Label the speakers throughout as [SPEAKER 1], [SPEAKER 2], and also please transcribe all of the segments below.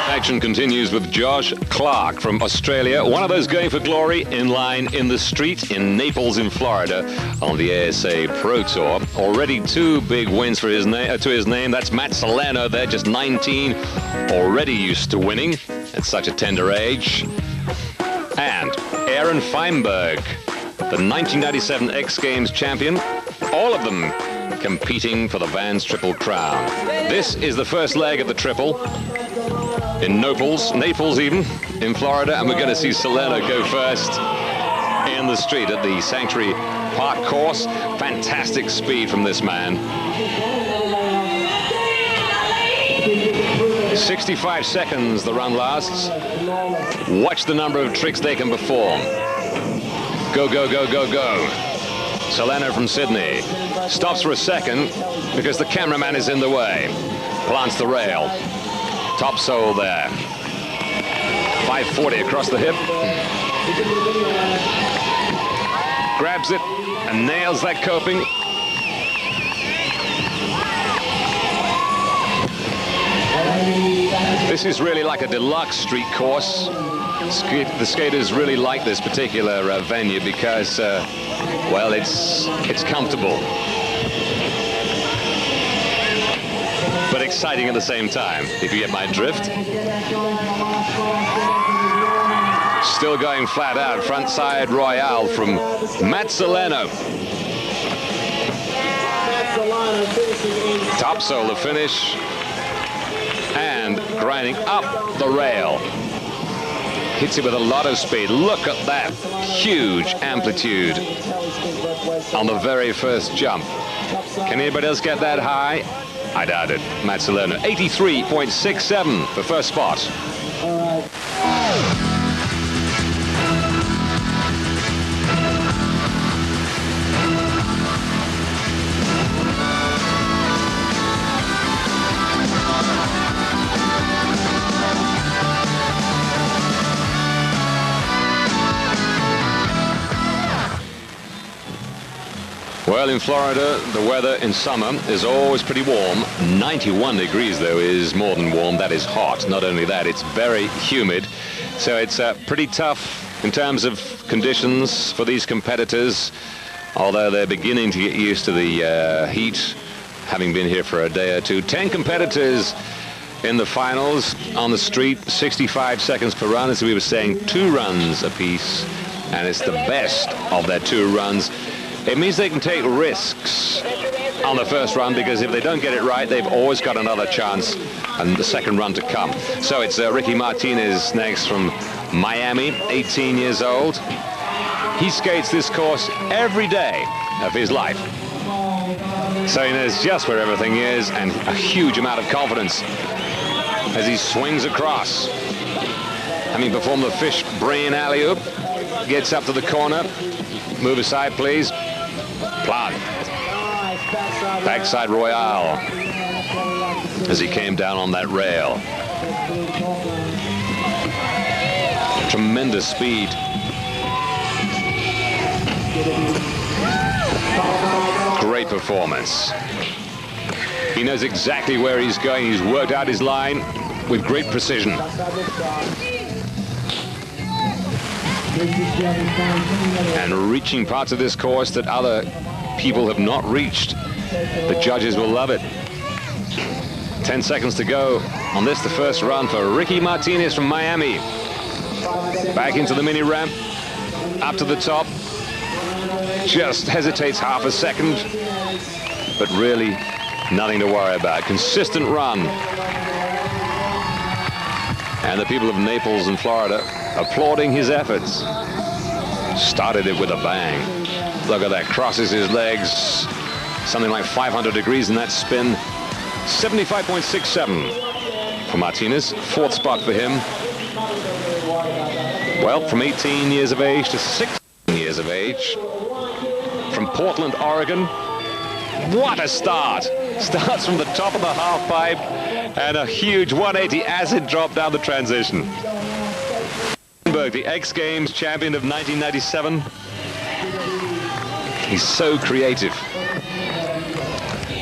[SPEAKER 1] Action continues with Josh Clark from Australia, one of those going for glory, in line in the street in Naples in Florida on the ASA Pro Tour. Already 2 big wins for his to his name. That's Matt Salerno there, just 19, already used to winning at such a tender age. And Aaron Feinberg, the 1997 X Games champion, all of them competing for the Vans Triple Crown. This is the first leg of the triple in Naples even, in Florida, and we're going to see Salerno go first in the street at the Sanctuary Park course. Fantastic speed from this man. 65 seconds the run lasts. Watch the number of tricks they can perform. Go, go, go, go, go. Salerno from Sydney stops for a second because the cameraman is in the way. Plants the rail. Top sole there. 540 across the hip. Grabs it and nails that coping. This is really like a deluxe street course. The skaters really like this particular venue because, well, it's comfortable, but exciting at the same time, if you get my drift. Still going flat out, front side Royale from Matt Salerno. Top sole the finish, and grinding up the rail. Hits it with a lot of speed. Look at that huge amplitude on the very first jump. Can anybody else get that high? I doubt it. Matt Salerno, 83.67 for first spot. Well, in Florida, the weather in summer is always pretty warm. 91 degrees, though, is more than warm. That is hot. Not only that, it's very humid. So it's pretty tough in terms of conditions for these competitors, although they're beginning to get used to the heat, having been here for a day or two. 10 competitors in the finals on the street, 65 seconds per run. As we were saying, 2 runs apiece, and it's the best of their 2 runs. It means they can take risks on the first run, because if they don't get it right, they've always got another chance and the second run to come. So it's Ricky Martinez next from Miami, 18 years old. He skates this course every day of his life. So he knows just where everything is, and a huge amount of confidence as he swings across. Having performed the fish brain alley-oop, gets up to the corner. Move aside, please. Plant. Backside Royale as he came down on that rail. Tremendous speed. Great performance. He knows exactly where he's going. He's worked out his line with great precision. And reaching parts of this course that other people have not reached. The judges will love it. 10 seconds to go on this, the first run for Ricky Martinez from Miami. Back into the mini ramp, up to the top. Just hesitates half a second, but really nothing to worry about. Consistent run. And the people of Naples and Florida applauding his efforts. Started it with a bang. Look at that, crosses his legs. Something like 500 degrees in that spin. 75.67 for Martinez. 4th spot for him. Well, from 18 years of age to 16 years of age. From Portland, Oregon. What a start. Starts from the top of the half pipe and a huge 180 acid drop down the transition. The X Games champion of 1997. He's so creative.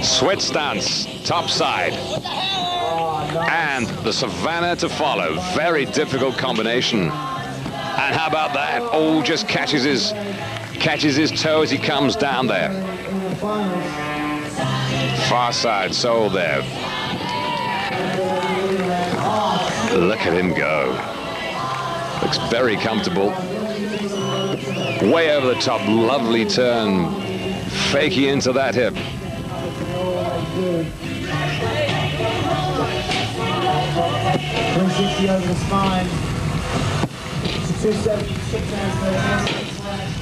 [SPEAKER 1] Sweat stance, top side. and the Savannah to follow. Very difficult combination. And how about that? Oh, just catches his toe as he comes down there. Far side sole there. Look at him go. Looks very comfortable. Way over the top, lovely turn. Fakey into that hip.
[SPEAKER 2] Over the spine.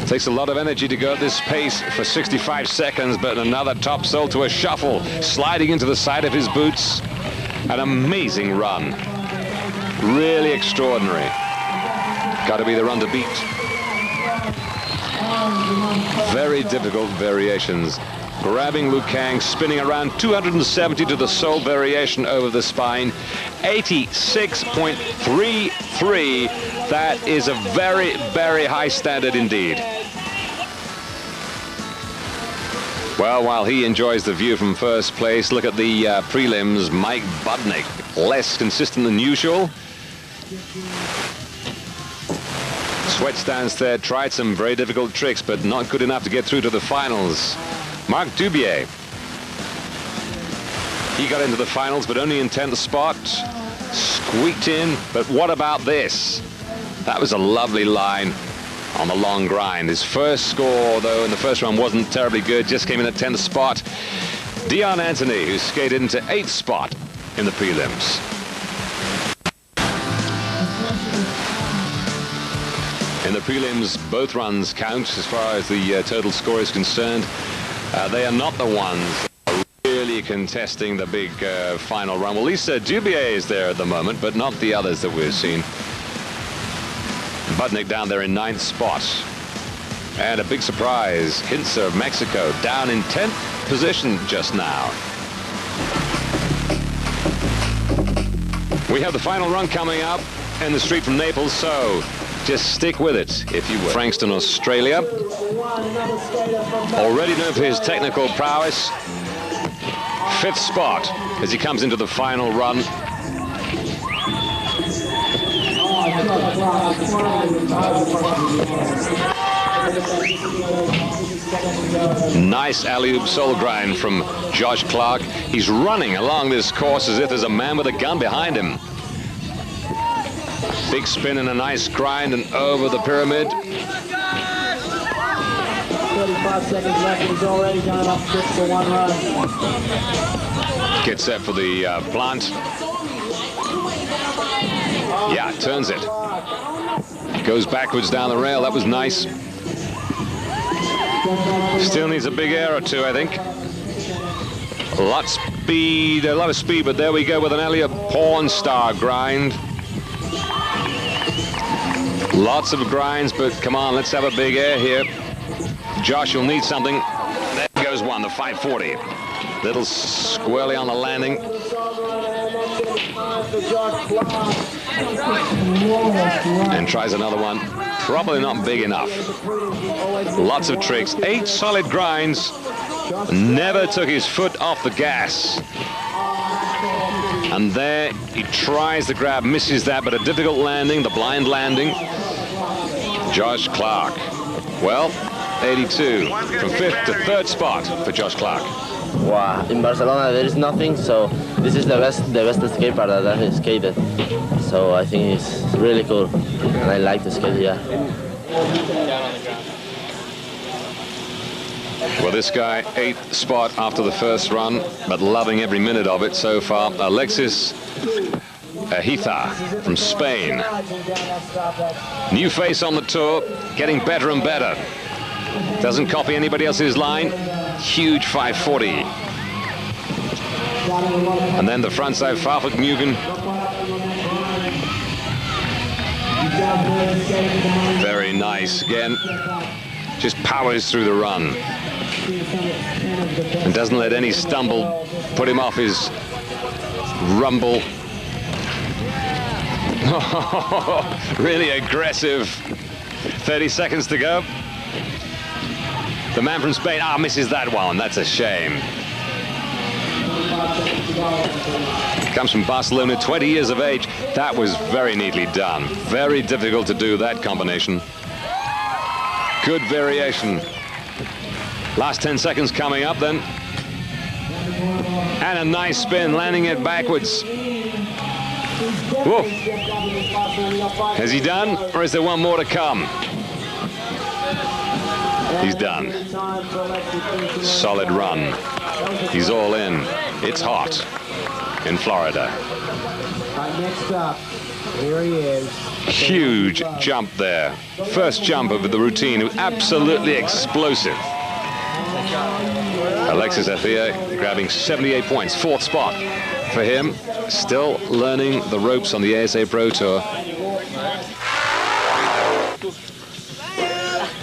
[SPEAKER 1] Takes a lot of energy to go at this pace for 65 seconds, but another top sole to a shuffle, sliding into the side of his boots. An amazing run. Really extraordinary. Got to be the run to beat. Very difficult variations. Grabbing Lukang, spinning around 270 to the sole variation over the spine. 86.33. That is a very, very high standard indeed. Well, while he enjoys the view from first place, look at the prelims. Mike Budnick, less consistent than usual. Sweat stance there, tried some very difficult tricks, but not good enough to get through to the finals. Marc Dubier. He got into the finals, but only in 10th spot. Squeaked in, but what about this? That was a lovely line on the long grind. His first score, though, in the first round wasn't terribly good. Just came in at 10th spot. Dion Anthony, who skated into 8th spot in the prelims. In the prelims, both runs count as far as the total score is concerned. They are not the ones really contesting the big final run. Well, at least Dubier is there at the moment, but not the others that we've seen. Budnick down there in 9th spot. And a big surprise, Hintzer of Mexico down in 10th position just now. We have the final run coming up in the street from Naples, so just stick with it, if you will. Frankston, Australia. Already known for his technical prowess. 5th spot as he comes into the final run. Nice alley-oop sole grind from Josh Clark. He's running along this course as if there's a man with a gun behind him. Big spin and a nice grind and over the pyramid.
[SPEAKER 2] 35 seconds left. He's already gone up 6 for 1 run.
[SPEAKER 1] Gets set for the plant. Yeah, turns it. Goes backwards down the rail. That was nice. Still needs a big air or two, I think. A lot of speed, but there we go with an Elliott porn star grind. Lots of grinds, but come on, let's have a big air here. Josh will need something. There goes one, the 540. Little squirrely on the landing. And tries another one. Probably not big enough. Lots of tricks. 8 solid grinds. Never took his foot off the gas. And there he tries the grab, misses that, but a difficult landing, the blind landing. Josh Clark. Well, 82 from 5th to 3rd spot for Josh Clark.
[SPEAKER 3] Wow, in Barcelona there is nothing, so this is the best skate park that I've skated. So I think it's really cool, and I like to skate here.
[SPEAKER 1] Well, this guy, 8th spot after the first run, but loving every minute of it so far. Alexis Hita from Spain. New face on the tour, getting better and better. Doesn't copy anybody else's line. Huge 540. And then the front side, Farfigmugen. Very nice again. Just powers through the run. And doesn't let any stumble put him off his rumble. Really aggressive. 30 seconds to go. The man from Spain, misses that one. That's a shame. Comes from Barcelona, 20 years of age. That was very neatly done. Very difficult to do that combination. Good variation. Last 10 seconds coming up then. And a nice spin, landing it backwards. Whoa. Has he done, or is there one more to come? He's done. Solid run. He's all in. It's hot in Florida.
[SPEAKER 2] Next up, here he is.
[SPEAKER 1] Huge jump there. First jump of the routine. Absolutely explosive. Alexis Athea grabbing 78 points. 4th spot for him. Still learning the ropes on the ASA Pro Tour.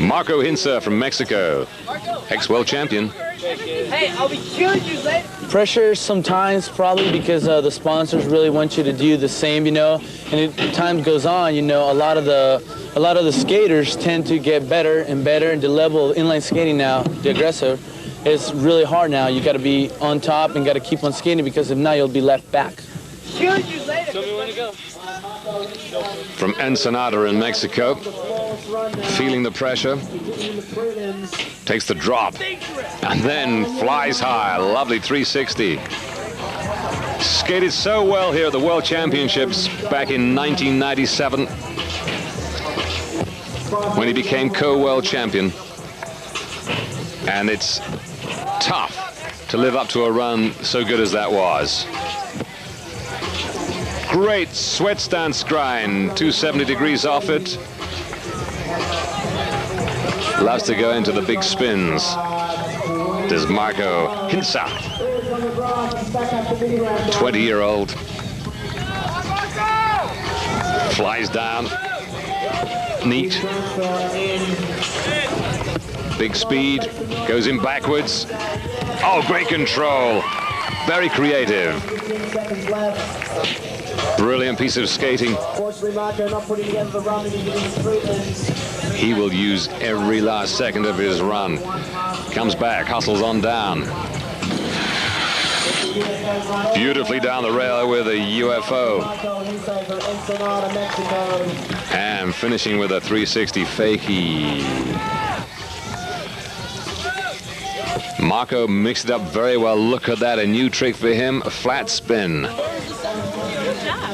[SPEAKER 1] Marco Hinser from Mexico, ex-world champion.
[SPEAKER 4] Hey, I'll be killing you later.
[SPEAKER 5] Pressure sometimes, probably because the sponsors really want you to do the same, you know. And as time goes on, you know, a lot of the skaters tend to get better and better. And the level of inline skating now, the aggressor, is really hard now. You got to be on top and got to keep on skating, because if not, you'll be left back.
[SPEAKER 4] Killing you later.
[SPEAKER 5] Tell me when to go.
[SPEAKER 1] From Ensenada in Mexico, feeling the pressure, takes the drop, and then flies high. A lovely 360. Skated so well here at the World Championships back in 1997 when he became co-world champion. And it's tough to live up to a run so good as that was. Great sweat stance grind, 270 degrees off it. Loves to go into the big spins. Does Marco Hinser, 20-year-old. Flies down. Neat. Big speed. Goes in backwards. Oh, great control. Very creative. Brilliant piece of skating. He will use every last second of his run. Comes back, hustles on down. Beautifully down the rail with a UFO. And finishing with a 360 fakie. Marco mixed it up very well. Look at that, a new trick for him, a flat spin.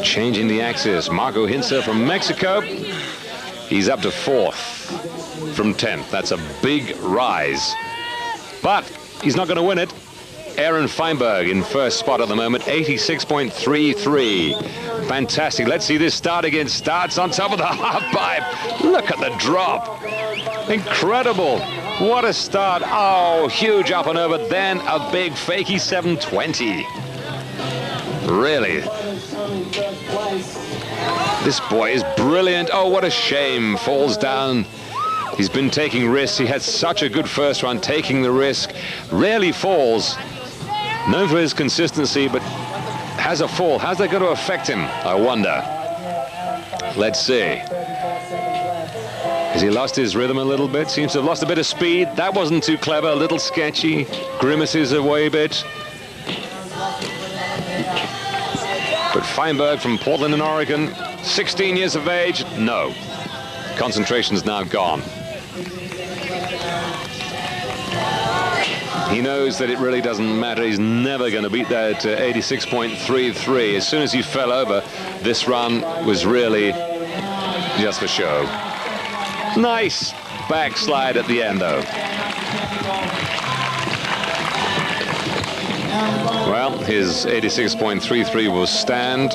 [SPEAKER 1] Changing the axis. Marco Hinser from Mexico. He's up to 4th from 10th. That's a big rise. But he's not going to win it. Aaron Feinberg in 1st spot at the moment, 86.33. Fantastic. Let's see this start again. Starts on top of the half pipe. Look at the drop. Incredible. What a start. Oh, huge up and over. Then a big fakie 720. Really. This boy is brilliant. Oh, what a shame. Falls down. He's been taking risks. He had such a good first run, taking the risk. Rarely falls. Known for his consistency, but has a fall. How's that going to affect him, I wonder? Let's see. Has he lost his rhythm a little bit? Seems to have lost a bit of speed. That wasn't too clever. A little sketchy. Grimaces away a bit. But Feinberg from Portland in Oregon, 16 years of age, no. Concentration's now gone. He knows that it really doesn't matter. He's never going to beat that 86.33. As soon as he fell over, this run was really just for show. Nice backslide at the end, though. Well, his 86.33 will stand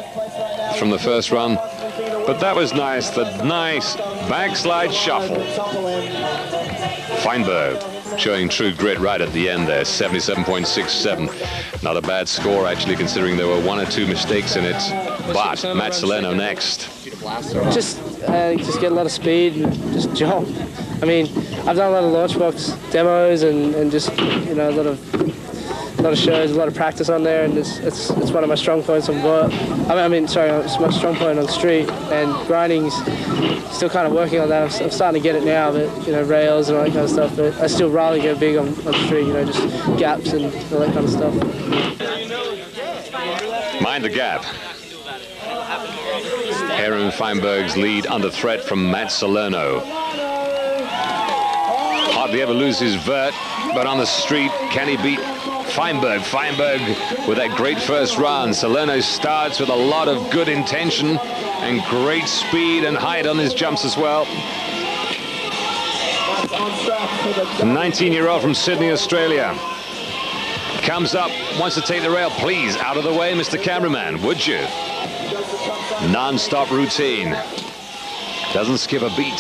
[SPEAKER 1] from the first run, but that was nice. The nice backslide shuffle. Feinberg showing true grit right at the end there, 77.67. Not a bad score, actually, considering there were 1 or 2 mistakes in it. But Matt Salerno next.
[SPEAKER 6] Just get a lot of speed and just jump. I mean, I've done a lot of launchbox demos and just, you know, a lot of shows, a lot of practice on there, and it's one of my strong points on board. It's my strong point on street, and grinding's still kind of working on that. I'm starting to get it now, but, you know, rails and all that kind of stuff, but I still rather go big on street, you know, just gaps and all that kind of stuff.
[SPEAKER 1] Mind the gap. Aaron Feinberg's lead under threat from Matt Salerno. Hardly ever loses vert, but on the street, can he beat Feinberg? Feinberg with that great first run. Salerno starts with a lot of good intention and great speed and height on his jumps as well. The 19-year-old from Sydney, Australia. Comes up, wants to take the rail. Please, out of the way, Mr. Cameraman, would you? Non-stop routine. Doesn't skip a beat.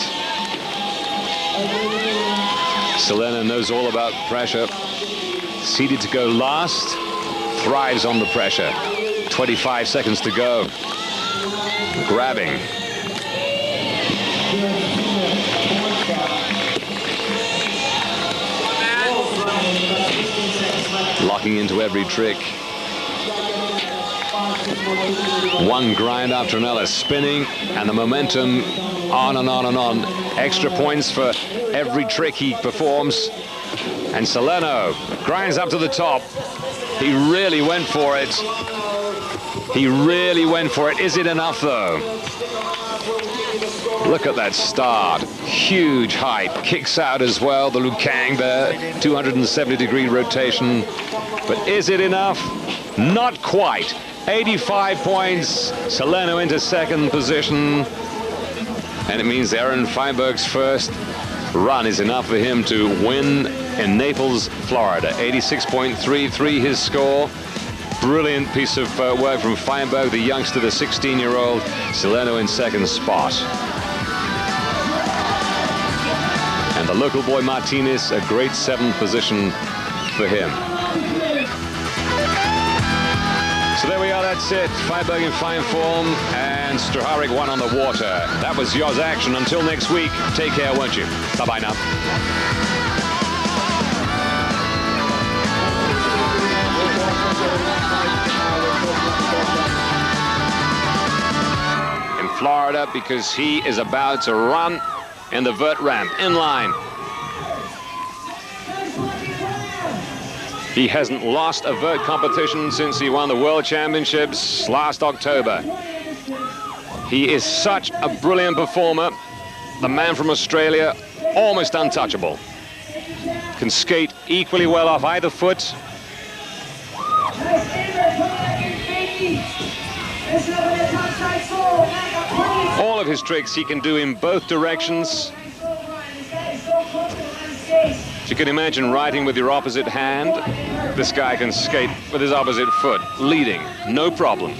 [SPEAKER 1] Salerno knows all about pressure. Seeded to go last. Thrives on the pressure. 25 seconds to go. Grabbing. Locking into every trick. One grind after another, spinning, and the momentum on and on and on. Extra points for every trick he performs. And Salerno grinds up to the top. He really went for it. He really went for it. Is it enough, though? Look at that start. Huge height. Kicks out as well. The Lukang there. 270-degree rotation. But is it enough? Not quite. 85 points. Salerno into second position. And it means Aaron Feinberg's first run is enough for him to win in Naples, Florida. 86.33 his score. Brilliant piece of work from Feinberg, the youngster, the 16-year-old. Salerno in second spot. And the local boy Martinez, a great seventh position for him. So there we are, that's it. Feinberg in fine form, and Straharek won on the water. That was yours action. Until next week, take care, won't you? Bye-bye now. In Florida, because he is about to run in the vert ramp, in line. He hasn't lost a vert competition since he won the World Championships last October. He is such a brilliant performer. The man from Australia, almost untouchable. Can skate equally well off either foot. All of his tricks he can do in both directions. If you can imagine riding with your opposite hand, this guy can skate with his opposite foot, leading, no problem.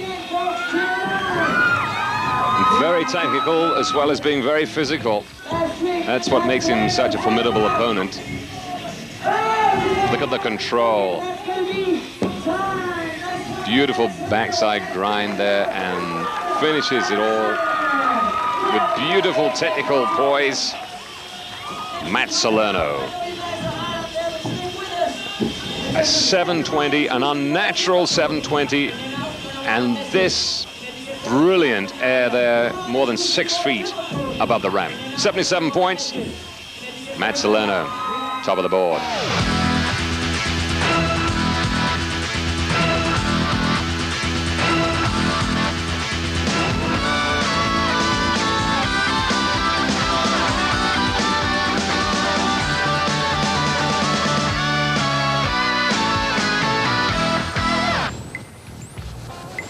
[SPEAKER 1] Very technical as well as being very physical. That's what makes him such a formidable opponent. Look at the control. Beautiful backside grind there, and finishes it all with beautiful technical poise. Matt Salerno. A 720, an unnatural 720, and this brilliant air there, more than 6 feet above the ramp. 77 points. Matt Salerno, top of the board.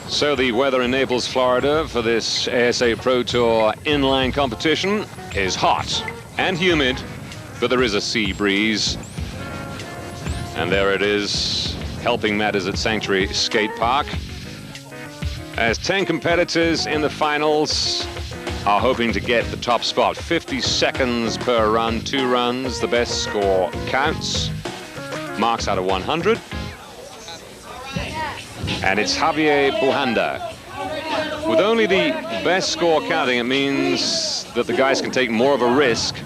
[SPEAKER 1] So the weather in Naples, Florida for this ASA Pro Tour inline competition is hot and humid, but there is a sea breeze. And there it is, helping matters at Sanctuary Skate Park, as 10 competitors in the finals are hoping to get the top spot. 50 seconds per run, 2 runs, the best score counts. Marks out of 100. And it's Javier Buhanda. With only the best score counting, it means that the guys can take more of a risk.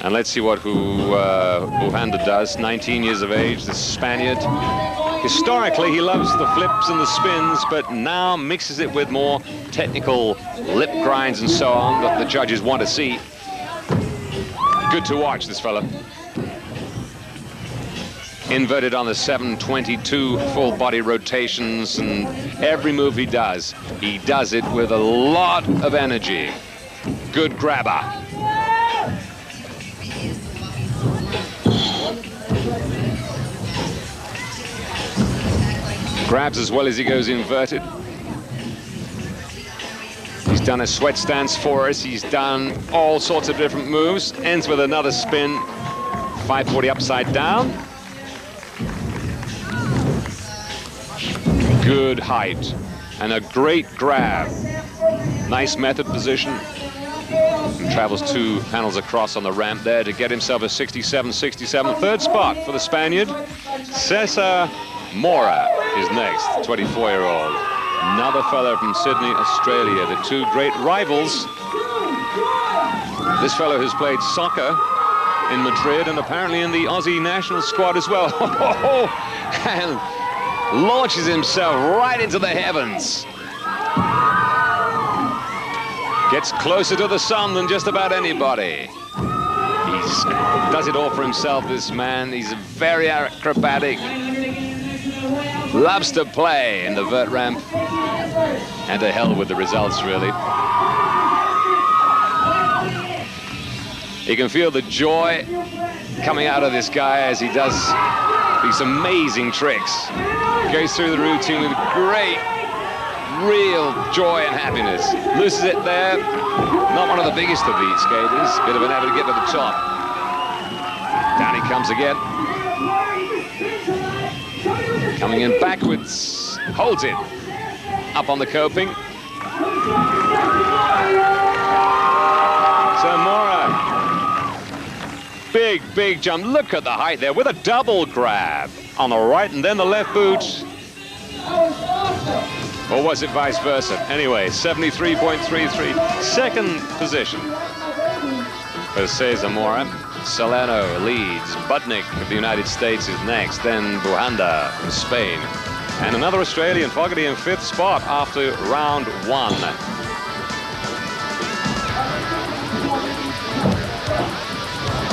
[SPEAKER 1] And let's see what Buhanda does. 19 years of age, the Spaniard. Historically, he loves the flips and the spins, but now mixes it with more technical lip grinds and so on that the judges want to see. Good to watch, this fella. inverted on the 722 full body rotations, and every move he does it with a lot of energy. Good grabber. Grabs as well as he goes inverted. He's done a sweat stance for us. He's done all sorts of different moves. Ends with another spin. 540 upside down. Good height and a great grab. Nice method position. And travels 2 panels across on the ramp there to get himself a 67-67. Third spot for the Spaniard. Cesar Mora is next, 24-year-old. Another fellow from Sydney, Australia. The 2 great rivals. This fellow has played soccer in Madrid and apparently in the Aussie national squad as well. And launches himself right into the heavens. Gets closer to the sun than just about anybody. He does it all for himself, this man. He's very acrobatic. Loves to play in the vert ramp. And to hell with the results, really. You can feel the joy coming out of this guy as he does these amazing tricks. Goes through the routine with great, real joy and happiness. Loses it there. Not one of the biggest of these skaters. Bit of an effort to get to the top. Down he comes again. Coming in backwards. Holds it. Up on the coping. Zamora. Big, big jump. Look at the height there with a double grab on the right and then the left boot. Or was it vice versa? Anyway, 73.33. Second position for Cesar Mora. Solano leads. Budnik of the United States is next. Then Buhanda from Spain. And another Australian, Fogarty, in 5th spot after round 1.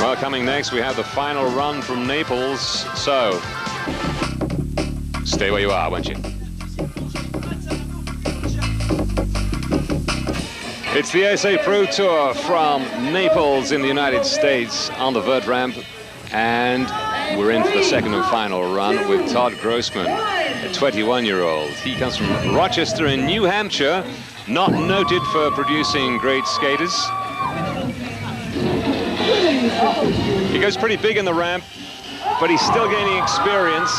[SPEAKER 1] Well, coming next, we have the final run from Naples. So, stay where you are, won't you? It's the ASA Pro Tour from Naples in the United States on the vert ramp. And we're in for the second and final run with Todd Grossman, a 21-year-old. He comes from Rochester in New Hampshire, not noted for producing great skaters. He goes pretty big in the ramp, but he's still gaining experience.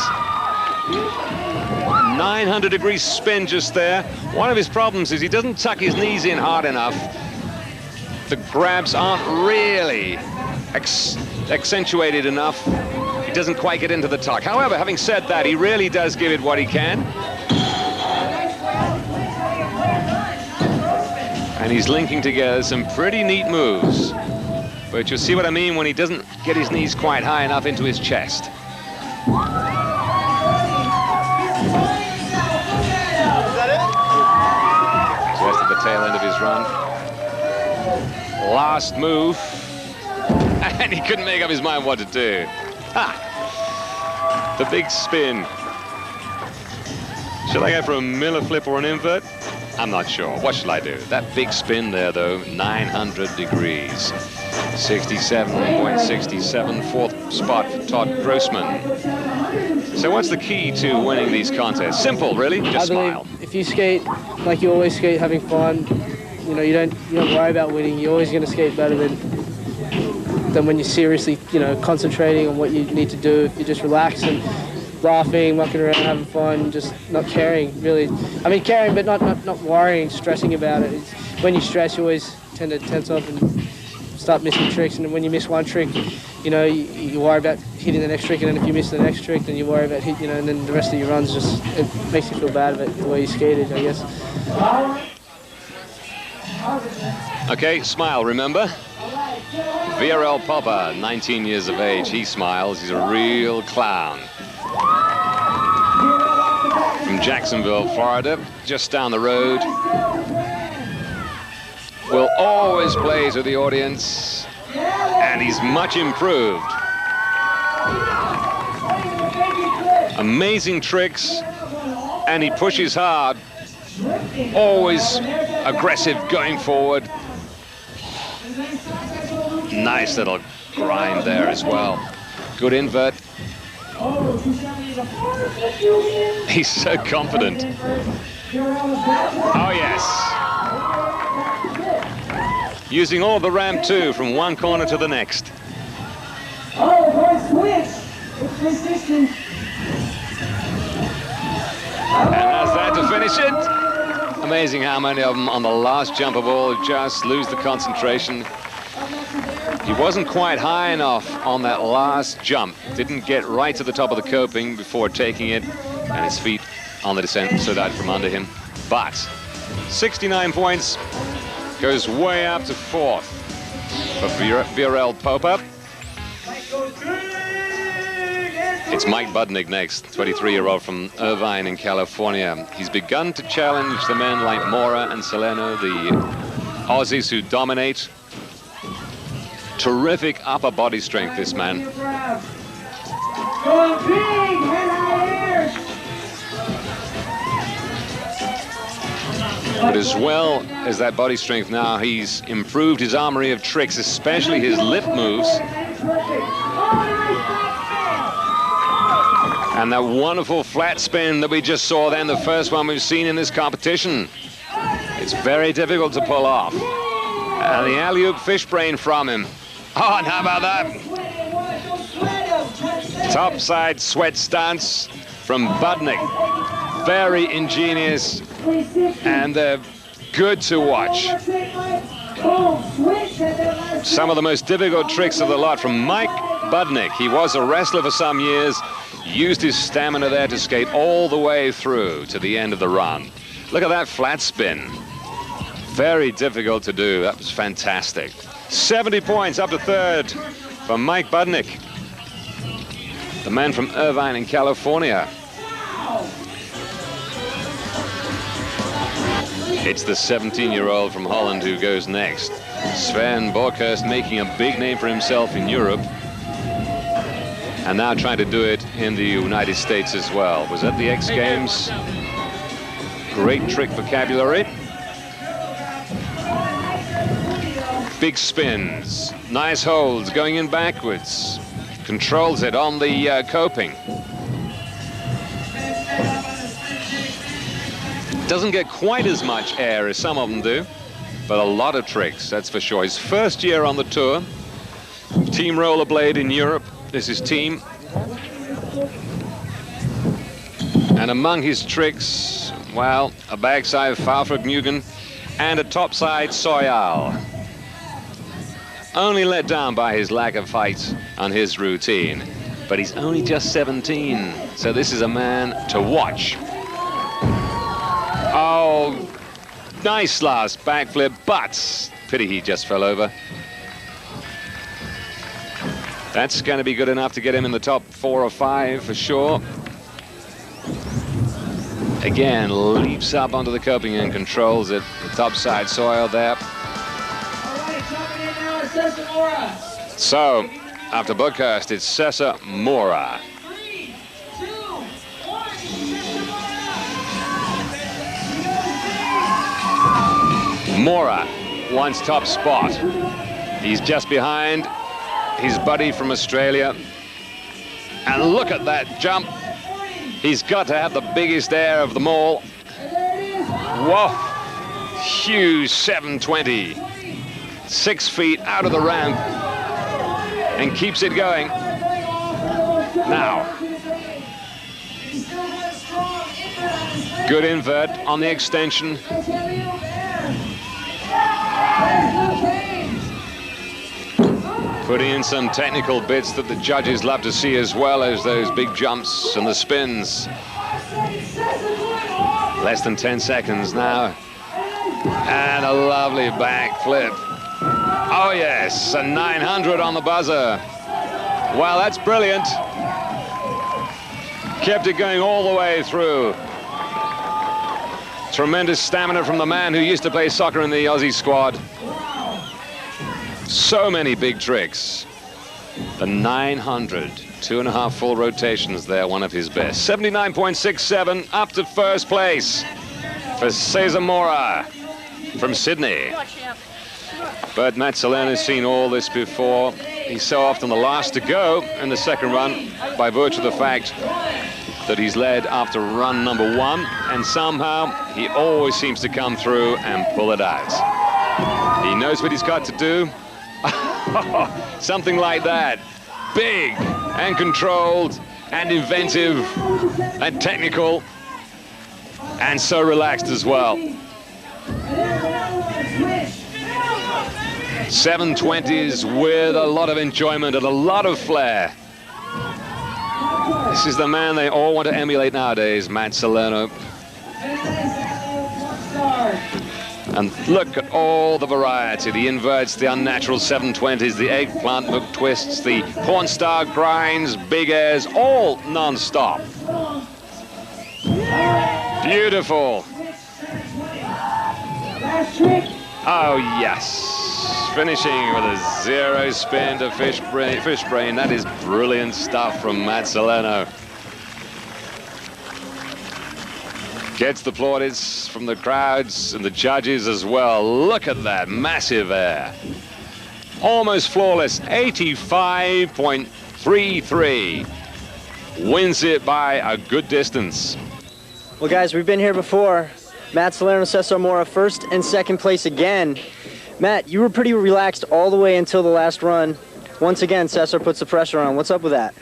[SPEAKER 1] 900-degree spin just there. One of his problems is he doesn't tuck his knees in hard enough. The grabs aren't really accentuated enough. He doesn't quite get into the tuck. However, having said that, he really does give it what he can. And he's linking together some pretty neat moves. But you'll see what I mean when he doesn't get his knees quite high enough into his chest. Just at the tail end of his run. Last move. And he couldn't make up his mind what to do. Ha! The big spin. Should I go for a Miller flip or an invert? I'm not sure. What shall I do? That big spin there, though, 900 degrees. 67.67, 4th spot for Todd Grossman. So what's the key to winning these contests? Simple, really, just smile.
[SPEAKER 6] If you skate like you always skate, having fun, you know, you don't worry about winning. You're always going to skate better than when you're seriously, you know, concentrating on what you need to do. If you're just relaxed and laughing, mucking around, having fun, just not caring, really. I mean, caring, but not worrying, stressing about it. When you stress, you always tend to tense up and start missing tricks. And when you miss one trick, you know, you worry about hitting the next trick, and then if you miss the next trick, then you worry about you know, and then the rest of your runs just, it makes you feel bad about the way you skated, I guess.
[SPEAKER 1] Okay, smile, remember? VRL Popper, 19 years of age, he smiles. He's a real clown. From Jacksonville, Florida, just down the road. Will always play to the audience, and he's much improved. Amazing tricks, and he pushes hard. Always aggressive going forward. Nice little grind there as well. Good invert. He's so confident. Oh, yes. Using all the ramp, too, from one corner to the next.
[SPEAKER 2] Oh, boy, switch. It's resistance.
[SPEAKER 1] And that's that to finish it. Amazing how many of them on the last jump of all just lose the concentration. He wasn't quite high enough on that last jump. Didn't get right to the top of the coping before taking it, and his feet on the descent slid out from under him. But 69 points goes way up to 4th for Viorel Popa. It's Mike Budnick next, 23-year-old from Irvine in California. He's begun to challenge the men like Mora and Soleno, the Aussies who dominate. Terrific upper body strength, this man.
[SPEAKER 2] Going big, head high.
[SPEAKER 1] But as well as that body strength now, he's improved his armory of tricks, especially his lift moves. And that wonderful flat spin that we just saw then, the first one we've seen in this competition. It's very difficult to pull off. And the alley-oop fish brain from him. Oh, and how about that? Topside sweat stance from Budnick. Very ingenious and good to watch. Some of the most difficult tricks of the lot from Mike Budnick. He was a wrestler for some years, used his stamina there to skate all the way through to the end of the run. Look at that flat spin. Very difficult to do. That was fantastic. 70 points up to 3rd for Mike Budnick, the man from Irvine in California. It's the 17-year-old from Holland who goes next. Sven Borkhorst making a big name for himself in Europe and now trying to do it in the United States as well. Was at the X Games. Great trick vocabulary. Big spins, nice holds, going in backwards. Controls it on the coping. Doesn't get quite as much air as some of them do, but a lot of tricks, that's for sure. His first year on the tour, Team Rollerblade in Europe, this is team. And among his tricks, well, a backside Fahrvergnügen and a topside Soyal. Only let down by his lack of height on his routine. But he's only just 17, so this is a man to watch. Oh, nice last backflip, but pity he just fell over. That's going to be good enough to get him in the top 4 or 5 for sure. Again, leaps up onto the coping and controls it. The topside Soil there. So, after Borkhorst, it's Cesar Mora.
[SPEAKER 2] 3, 2, 1.
[SPEAKER 1] Mora wants top spot. He's just behind his buddy from Australia. And look at that jump. He's got to have the biggest air of them all. Whoa, huge 720. 6 feet out of the ramp and keeps it going. Now, good invert on the extension. Putting in some technical bits that the judges love to see, as well as those big jumps and the spins. Less than 10 seconds now. And a lovely back flip. Oh yes, a 900 on the buzzer. Wow, that's brilliant. Kept it going all the way through. Tremendous stamina from the man who used to play soccer in the Aussie squad. So many big tricks. The 900. 2.5 full rotations there, one of his best. 79.67 up to first place for Cesar Mora from Sydney. But Matt Salerno's seen all this before. He's so often the last to go in the second run by virtue of the fact that he's led after run number 1, and somehow he always seems to come through and pull it out. He knows what he's got to do. Something like that. Big and controlled and inventive and technical and so relaxed as well. 720s with a lot of enjoyment and a lot of flair. This is the man they all want to emulate nowadays, Matt Salerno. And look at all the variety, the inverts, the unnatural 720s, the eggplant hook twists, the porn star grinds, big airs, all non-stop. Beautiful. Oh, yes. Finishing with a 0 spin to fish brain. That is brilliant stuff from Matt Salerno. Gets the plaudits from the crowds and the judges as well. Look at that massive air. Almost flawless, 85.33. Wins it by a good distance.
[SPEAKER 7] Well, guys, we've been here before. Matt Salerno, Cesar Mora, first and second place again. Matt, you were pretty relaxed all the way until the last run. Once again, Cesar puts the pressure on. What's up with that?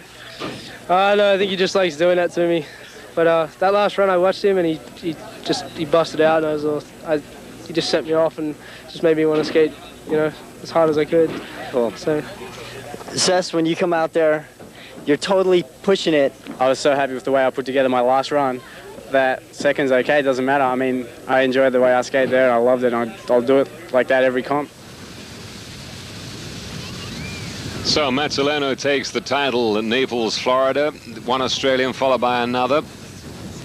[SPEAKER 6] No, I think he just likes doing that to me. But that last run, I watched him, and he busted out, and he just set me off and just made me want to skate, you know, as hard as I could.
[SPEAKER 7] Cool.
[SPEAKER 6] So,
[SPEAKER 7] Cess, when you come out there, you're totally pushing it.
[SPEAKER 8] I was so happy with the way I put together my last run that second's okay, it doesn't matter. I mean, I enjoyed the way I skate there, I loved it, and I'll do it like that every comp.
[SPEAKER 1] So Matt Salerno takes the title at Naples, Florida. One Australian followed by another.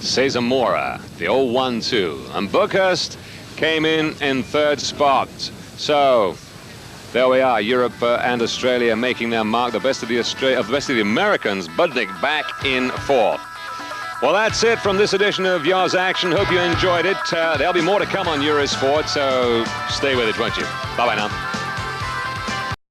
[SPEAKER 1] Cesar Mora, the old 1-2. And Bookhurst came in third spot. So there we are, Europe and Australia making their mark. The best of the Americans, Budnick back in fourth. Well, that's it from this edition of Yours Action. Hope you enjoyed it. There'll be more to come on Eurosport, so stay with it, won't you? Bye-bye now.